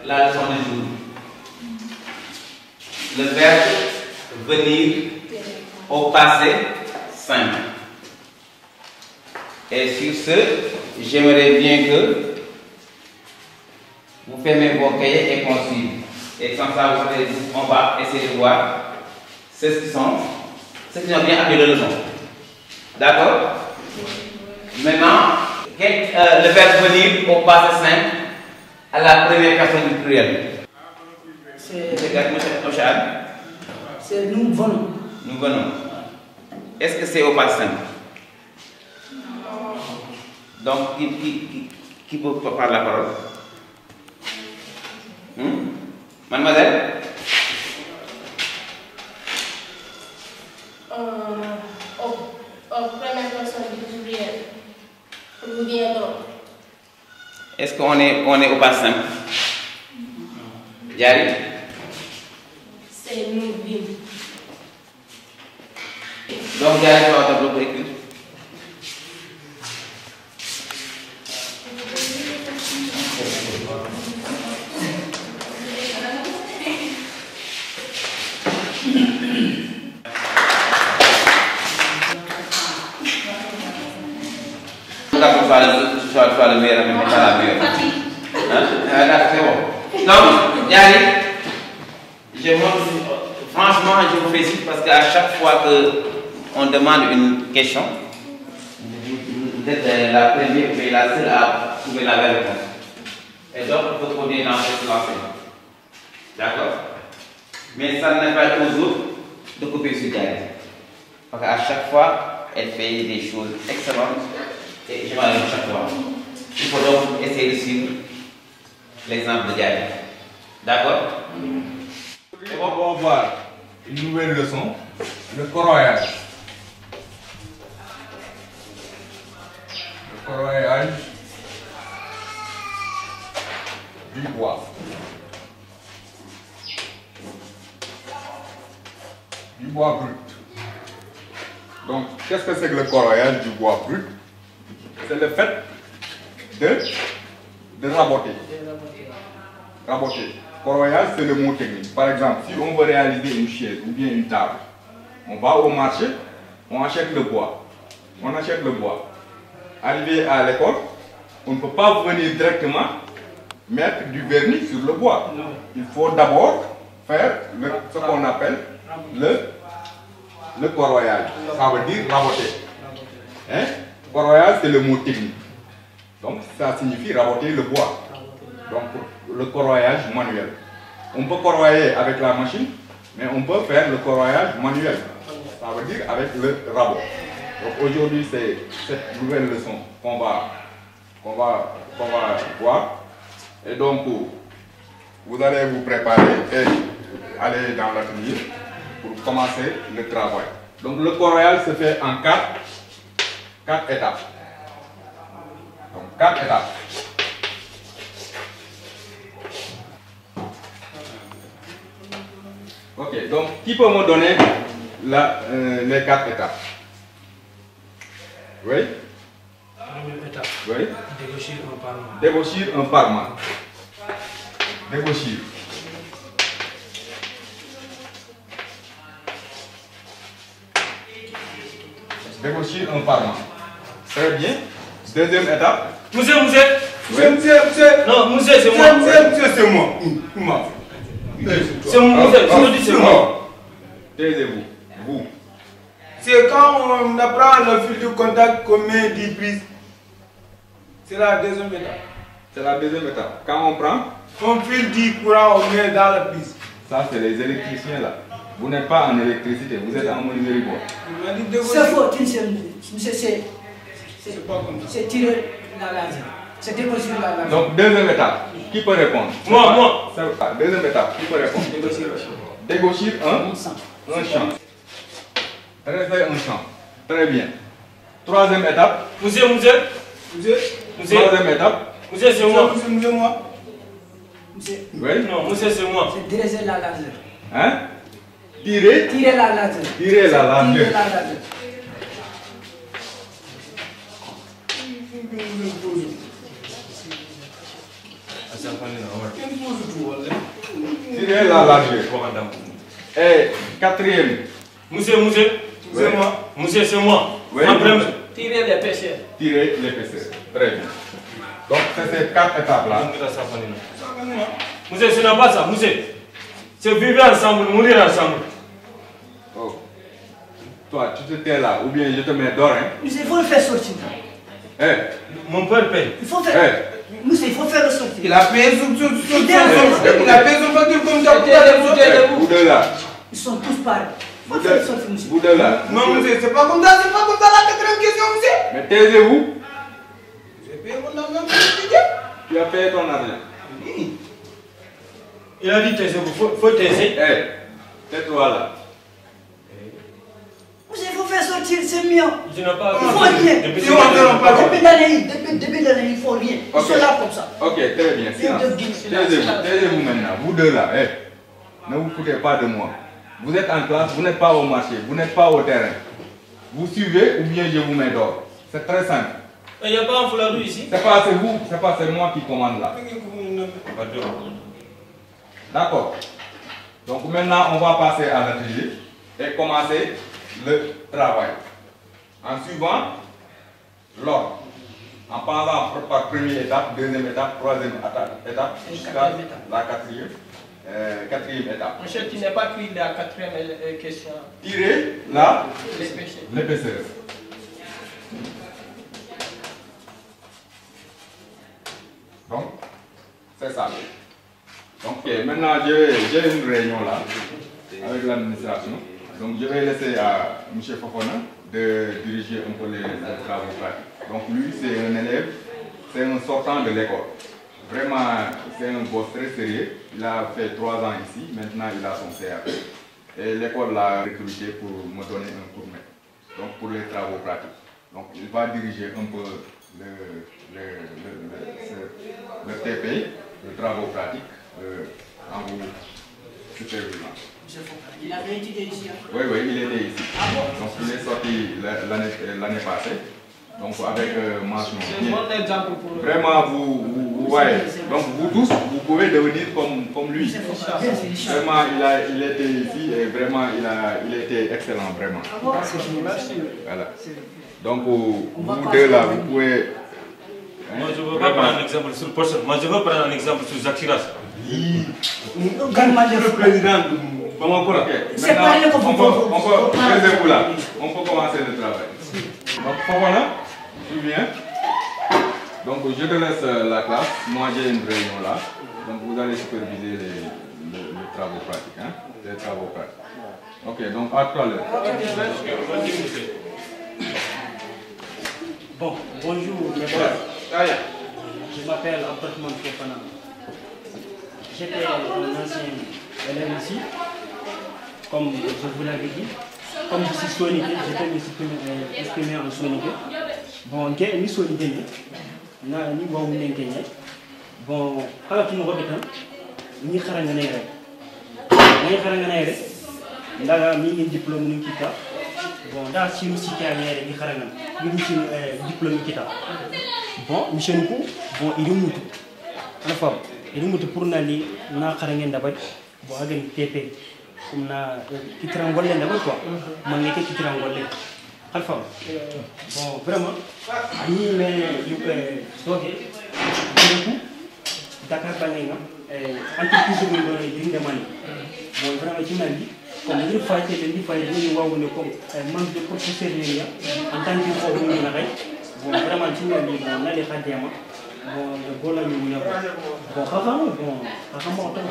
la leçon du jour. Le verbe venir au passé simple. Et sur ce, j'aimerais bien que vous fermez vos cahiers et qu'on suive. Et comme ça, on va essayer de voir ceux qui ont bien appris la leçon. D'accord? Maintenant, le verbe venir au passé simple à la première personne du pluriel. C'est nous venons. Nous venons. Est-ce que c'est au passé simple? Donc, qui peut prendre la parole? Mademoiselle? Première personne du pluriel. Nous viendrons. Est-ce qu'on est au passé simple? Yari? C'est nous vîmes. Donc, Yari va au tableau pour écrire. Soit le meilleur, mais pas la meilleure. Hein? C'est bon. Donc, Yari, franchement, je vous félicite parce qu'à chaque fois qu'on demande une question, vous êtes la première mais la seule à trouver la vraie réponse. Et donc, il faut continuer dans cette lancée. D'accord? Mais ça n'est pas toujours de couper sur Yari. Parce qu'à chaque fois, elle fait des choses excellentes. Et je m'arrête chaque fois. Il faut donc essayer de suivre l'exemple de Diane. D'accord? On va voir une nouvelle leçon, le corroyage. Le corroyage du bois. Du bois brut. Donc, qu'est-ce que c'est que le corroyage du bois brut? C'est le fait de raboter. Raboter. Corroyage, c'est le mot technique. Par exemple, si on veut réaliser une chaise ou bien une table, on va au marché, on achète le bois. On achète le bois. Arrivé à l'école, on ne peut pas venir directement mettre du vernis sur le bois. Il faut d'abord faire ce qu'on appelle le corroyage. Ça veut dire raboter. Hein? Corroyage, c'est le mot technique. Donc, ça signifie raboter le bois. Donc, le corroyage manuel. On peut corroyer avec la machine, mais on peut faire le corroyage manuel. Ça veut dire avec le rabot. Donc, aujourd'hui, c'est cette nouvelle leçon qu'on va voir. Et donc, vous allez vous préparer et aller dans l'atelier pour commencer le travail. Donc, le corroyage se fait en quatre étapes. Donc, 4 étapes. Ok, donc qui peut me donner les 4 étapes? Oui? Première étape. Oui? Débauchir un parement. Débauchir un parement. Débauchir. Débauchir un parement. Très bien. Deuxième étape. Monsieur. Oui. Non, monsieur, c'est moi. Monsieur, c'est moi. C'est moi, monsieur. Je me dis c'est moi. Taisez-vous. Vous. C'est quand on apprend le fil de contact qu'on met 10 prises. C'est la deuxième étape. C'est la deuxième étape. Quand on prend, On file 10 courants, on met dans la prise. ça c'est les électriciens là. Vous n'êtes pas en électricité, vous êtes en menuiserie bois. Il m'a dit de C'est faux, tu ne sais C'est pas comme ça. c'est tirer la laser. C'est déposer la laser. Donc deuxième étape, qui peut répondre? Moi. Deuxième étape, qui peut répondre? Dégauchir un champ. Dresser un champ. Très bien. Troisième étape. Monsieur. Troisième étape. Monsieur, c'est moi. Monsieur, moi. Monsieur, Oui. Non, monsieur, c'est moi. c'est dresser la laser. Hein? Tirer. Tirer la laser. Tirer la laser. Tirer la laser. Tirez la largeur. Et quatrième. Monsieur, c'est moi. Monsieur, c'est moi. Oui. Tirer l'épaisseur. Tirer l'épaisseur. Très bien. Donc, c'est ces 4 étapes-là. Monsieur, ce n'est pas ça, monsieur. C'est vivre ensemble, mourir ensemble. Oh. Toi, tu te tais là, ou bien je te mets dehors, hein? Monsieur, il faut le faire sortir. Eh, Mon père paye. Il faut faire. eh. Monsieur, il faut faire le sortir. Il a payé il a payé son facture comme ça. Vous deux là. Ils sont tous pareils. Il faut faire le sortir, monsieur. Vous deux là. Non, monsieur, c'est pas comme ça la quatrième question, monsieur. Mais taisez-vous. J'ai payé mon argent. Tu as payé ton argent. Il a dit taisez-vous, faut taiser. Eh, tais-toi là. Monsieur, il faut faire sortir, c'est mieux. Je n'ai pas. Il faut rien. Si on ne pas Depuis l'année, il faut rien. Ils sont là comme ça. Ok, très bien. Taisez-vous maintenant. Vous deux là. Eh, ne vous foutez pas de moi. Vous êtes en classe, vous n'êtes pas au marché, vous n'êtes pas au terrain. Vous suivez ou bien je vous mets dehors. C'est très simple. Il n'y a pas un foulard ici. C'est pas vous, c'est pas moi qui commande là. D'accord. Donc maintenant, on va passer à l'atelier et commencer le travail. En suivant l'ordre. En passant par première étape, deuxième étape, troisième étape, jusqu'à la quatrième étape. Monsieur, tu n'es pas cuit la quatrième question. Tirer là L'épaisseur. Donc, c'est ça. Donc, maintenant, j'ai une réunion là avec l'administration. Donc, je vais laisser à M. Fofana de diriger un peu les travaux pratiques. Donc, lui, c'est un élève, c'est un sortant de l'école. Vraiment, c'est un boss très sérieux. Il a fait 3 ans ici, maintenant il a son CAP. Et l'école l'a recruté pour me donner un coup de main. Donc, pour les travaux pratiques. Donc, il va diriger un peu le TP, le travaux pratiques, en vous supervisant. Il a bien étudié ici. Oui, il était ici. Donc, il est sorti l'année passée. Donc, avec mention. C'est un bon exemple pour le... Vraiment, vous voyez. Donc, vous tous, vous pouvez devenir comme lui. Vraiment, il était ici et vraiment, il était excellent, vraiment. Voilà. Donc, vous deux là, vous pouvez... Moi, je ne veux pas prendre un exemple sur personne. Moi, je veux prendre un exemple sur Jacques Chirac. Le président de Bamako. C'est pas rien qu'on peut là. On peut commencer le travail. Donc, voilà, tu viens. Donc, je te laisse la classe. Moi, j'ai une réunion là. Donc, vous allez superviser les travaux pratiques. Hein? Les travaux pratiques. Ok, donc à tout à l'heure. Bon, bonjour mes frères. Je m'appelle Abdourahmane Fofana. J'étais un ancien élève ici, comme je vous l'avais dit. Comme je suis soninké, j'étais exprimé en soninké. Bon, je suis soninké. Je suis soninké. Bon, quand tu me regardes, je suis soninké. Je suis soninké. Je suis diplôme kita. Bon, dans si nous citons les différents, nous sommes diplômés kita. Bon, monsieur Nkou, bon, il est moutou. En fait, il est moutou pour n'aller na kharangen d'abord. Bon, avec TP, comme na qui trangole d'abord quoi. Mangue qui trangole. Alpha. Bon, vraiment, ni mais you donc, du coup, Dakar Banenga, entreprise de monde de mani. Bon, vraiment, tu m'as dit. Comme il faut être des différents manque de professionnalisme en tant que formé na rek bon vraiment ci ñi bon na li xadema bon bo la ñu ñëw bon xaxam bon xaxam mo tan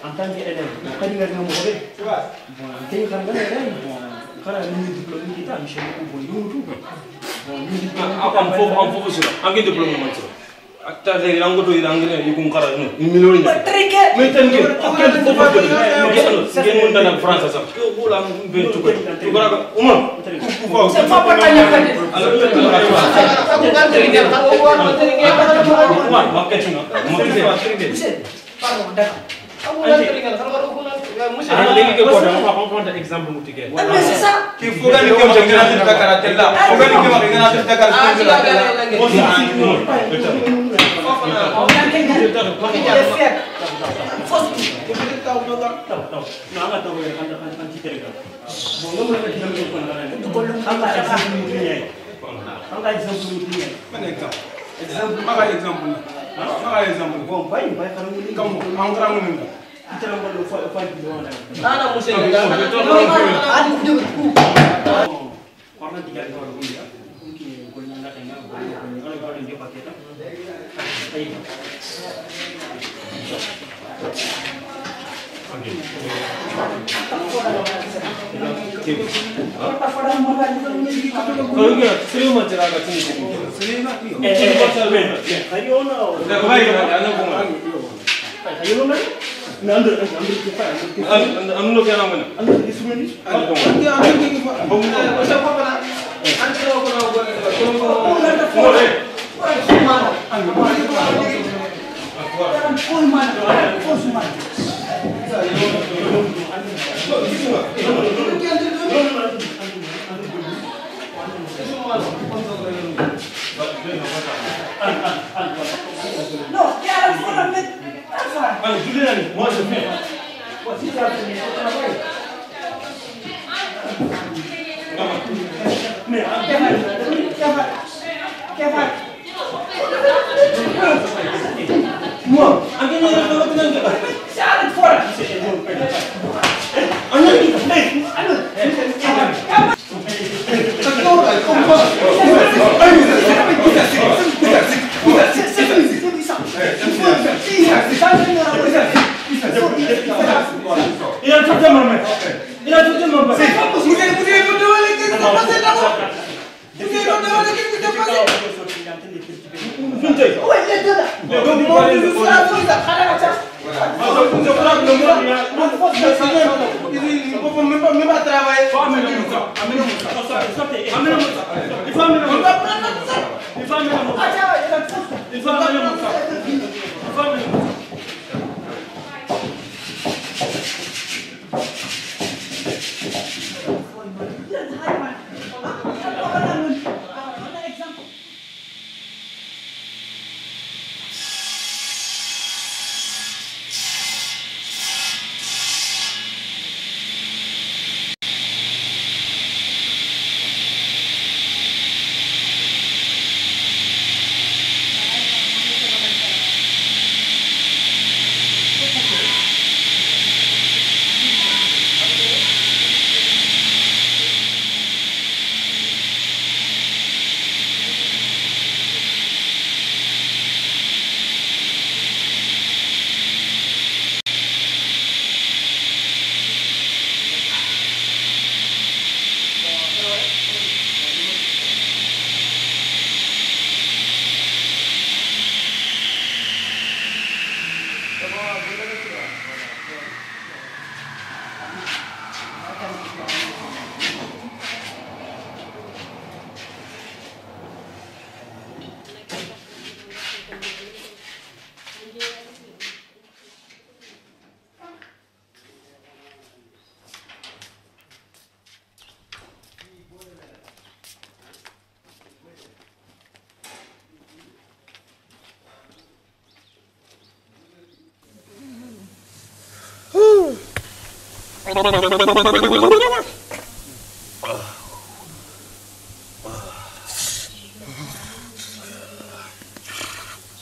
en tant que élève xadi nga mo xé bon tay xam nga né bon xala ñu diplôme ci ta monsieur ko bon ñu tout bon ñu diplôme am fofu sur am ngeen diplôme mo ci acta legi la ngoto yi la ngeen yu ko xara ñu million yi mais tan ngeen kenn fofu ngeen mën na France sax ko la ben tu ko bara uma C'est pas pour gagner pardon, d'accord. C'est ça. Il faut gagner comme je viens de Dakar. Il faut gagner comme je viens de Dakar.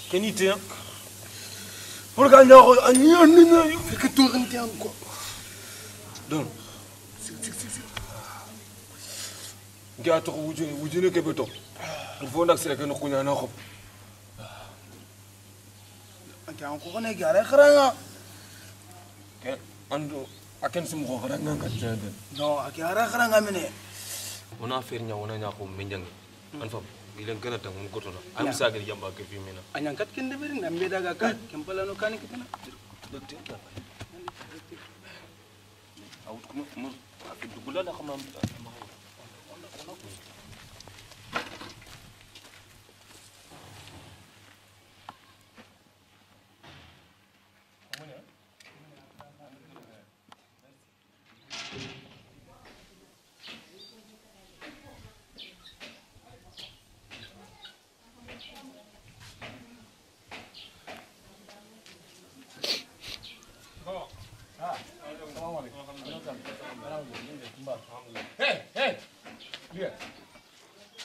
Kenite. Pourquoi nous avons fait que tout rentre encore? Donc, gars, tu vous dites que peut-on? Il faut accélérer que nous connaissons. Encore un gars, akan semua orang ngangkat jadi. No, akhirnya kerana kami ni. Ona affaire nya ona nya ko menjang. Anfam, gilang kena tang mun kotona. Am sa gari jamba ke fi mena. Anyangkat kende beri nambe daga kan. Kempala no kan kita na. Dokter. Awut ko mo affaire dugula da xamna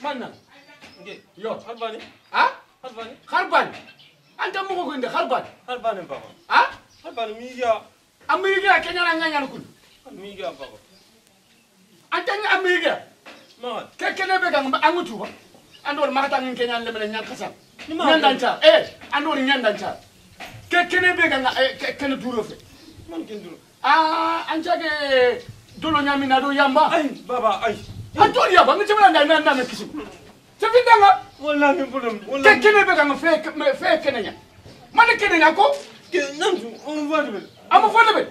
fanna yo Harbani. ah Harbani. kharbani anta mo ko inde kharbani Harbani papa. ah Harbani miga. amerika kenya na nganya kun Miga papa. anta ni amerika Ma. ke kene be gang angutu ba andor ma ta ngin kenya le men nyaka sa Ni ma. nyandancha andor nyandancha ke kene be gang kene duro fe Man kin duro. ah anjage dolo nyamina do yamba Ay baba ay. andor yamba ngi jema na me kisim tafindanga Wala min problem. ke kene be gang fe kene nya man kene nya ko Ke nantu on va de. ama fo lebe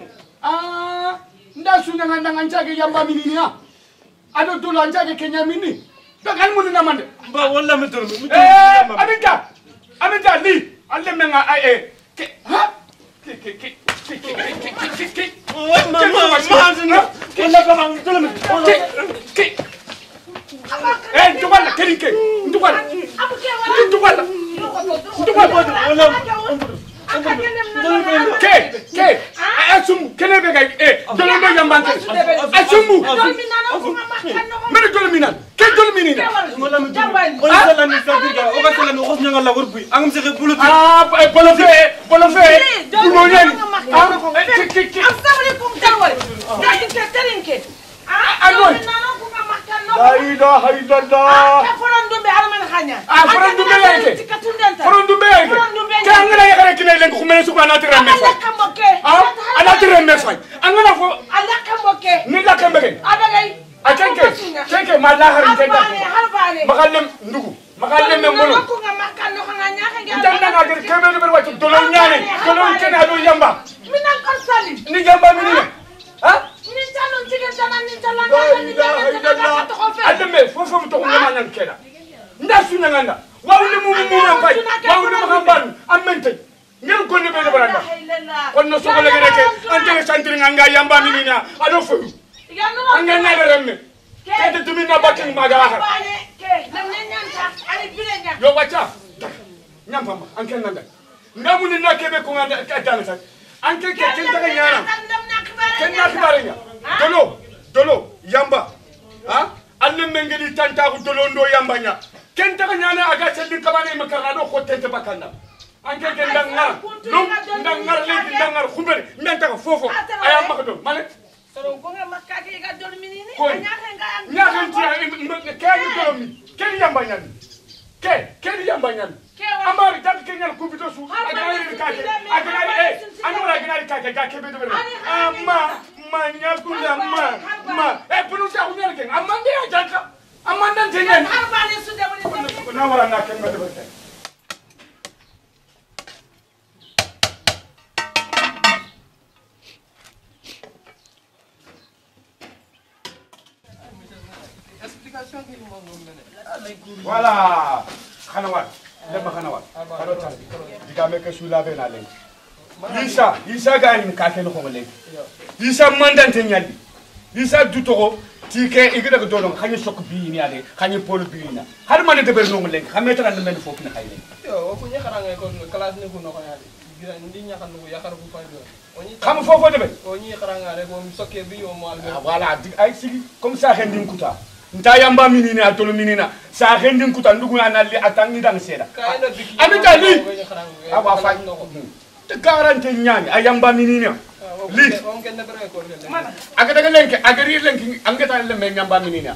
ah nda sunya nganda nganjage yamba mininia ado dolo anjage kenya mini da kan mun na mande Ba wala min toro. Aminta li alle menga ai ke ha ke Wala ba ang tolo min. Ndubala kerike ndubala ke asum kene be gay dolo do yambante asumu mere dolo minan ke dolo minina Wala min toro. Wala sala ni sabirga. O ba sala mi xos ñanga la wor buy. Angam se bulu. bolo fe bulo ñani la ilaha illallah forondumbe yake ke angana yakare kine len ko mena suko anati remme fay angana fo ni la kambege akenke ma la harin tenda makalem ndugu makalem me mono tanda na der kebe be waccu dolo ñane dolo kene ado yamba ni yamba minina ha ademe fofo mu to ngama nan keda nda sunya nganda wawni mu rampay wawni mu hamban amente ngel ko ni be do baranda kon no soko le reke ante santri nganga yamba minina ado fo anga ngada remme kede tumina bakin magala har yo wacha nyamba anke nganda ngamuni na kebe ko nganda kadana sa anke ke daga nyana kenna kibarenya dolo yamba ha alle mengeli tanta ko dolo ndo yamba nya ken daga nyana aga selli kabane makarna do ko tente bakanda anke ke ndangar legi ndangar khumbere menta ko fofo aya makdo mane soro ko nga makake ga dol minini nya ken yamba nya ken yamba nya amari tak kenyal kubito su aganari kake aganari kake ga kebe do amma manya kula ma punu sa kunyal ken amande ya jaka amanda tenyen harbane su de na wara na ken ngade bete explication ki mo ngom ne voilà khanawat lema khanawat kado tan diga me ke sula be na len isa ga ni ka ken ko len isa mandante nyali isa dutoro ti ke igida ko dolon khani sok bi ni ale khani polo bi na har man de ber no len khameta na men fofu na khaylen yo ko nya xara ngay ko classe ni ko no ko yaade gira ndi nya xan ko yakar bu fay do oni xam fofo de be ko ñi xara nga rek mo sokke bi yo mo al voilà ay sigi comme ça khen din kuta nta yamba minina atolo minina sa khen din kuta ndugu na li atangi dang seda amita li aba fa te garante nyani ayamba minina li aga daga lenke aga ri lenke angata le men yamba minina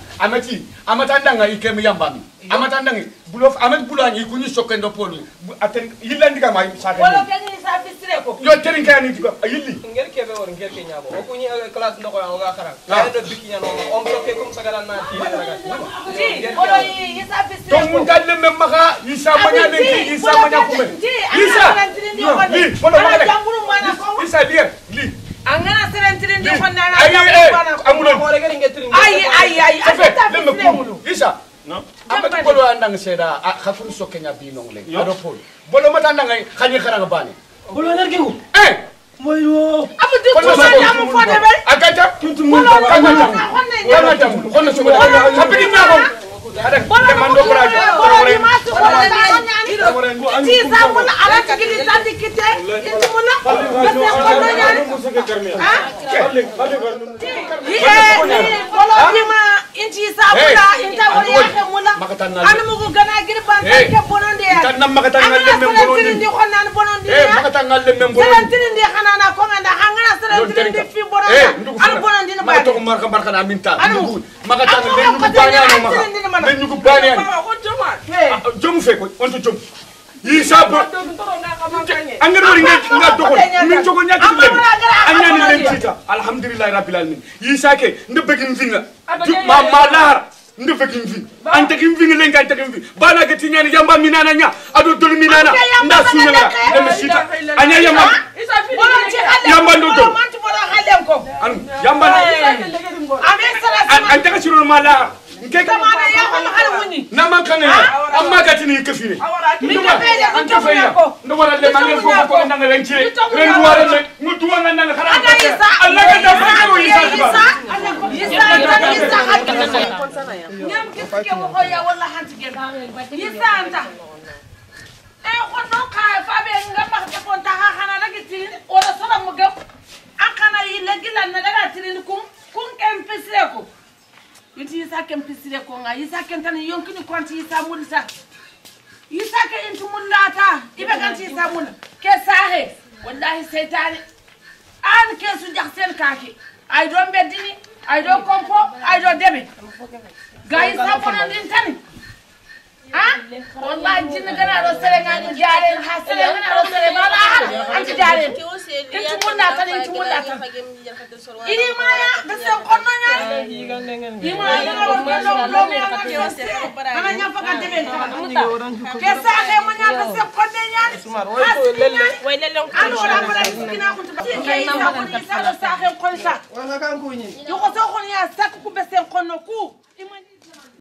amata ndanga ikem yamba mi amata ndanga bulof amet bulani ku ni sokendo poli aten yillandi ka may sa wala kani sa fistre ko yo terin kani diko yilli ngel kebe wor ngel ke nyabo ko ni classe ndoko nga xara ay do biki nyano on sokke comme ça garan na ti daga wala isa fistre to mun galle men maka isa manya lenki isa manya kume isa li wala isa lier li angana serentire ndi ko na amuno ay isa no amata bolo andang seda khafun sokenya bi nong le ado pol bolo mata ndanga khani kharanga bani Bolo energi ko. Moyo. Amu di ko sa amu fo de be. Agata kuntu mun ko agata. Kono so ko. Sapini nyako. Ada demando prajo. Bolo ni masu ko na ti sa mun ala kili tandi kite. Ti mun na. Bolo ni ma inti sabula inta wala ya mula anu mugo gana gir ban ke bononde ya tan nam makata ngalle mem bononde ndi xonnan bononde ya makata ngalle mem bononde selantin ndi xanana ko nganda hangana selantin ndi fi bononde anu bononde ni ba to marka marka na minta ndugu makata ngalle ndugu banyano maka men ndugu banyano jom fe ko on to jom yi sabo angel wori nga dogo min jogo nyaki len anyani len tita alhamdulillah rabbil alamin yi sake nde begin vinga ma malar nde begin ving ante kim ving len ante kim ving bana gati nyani yamba minana nya ado dol minana nda sunna dem sita anya yamba yamba ndo to an yamba ante ka sirul mala nke kamana ya ko halwuni nama kane amma gati ni kafire ndo wala le mangel ko ndanga len ci ren wala le mutu wona ndanga xara Allah ga da ko isa ñam gis ke mo ko ya wala hanti gen isa anta ko do ka fa be nga bax te ko ta xana la gis wala sala mo gam akana yi la gilan na daga tirin kun kem pisre ko yiti isa kem pisre ko nga isa ken tan yonkini konti isa mulisa isa ke intu mulata ibe ganti isa mul ke sahe wallahi seytane an ke su jaxsel kake ay do beddini ay do kompo ay do debe gay sa bonan din tani wallahi jinna gana do sere ngani jaare ha sere gana do sere mala anti jaare intu mulata intu mulata ini maya da se konno nyaani imaya do lo mi ana nya fa kan debe ke sahe mo nya da se konne nyaani way le lon anu wala ko da kina ko to ke isa ko isa do sahe konsa wala kan ko ni yo ko so ko nya sak ku be se konno ku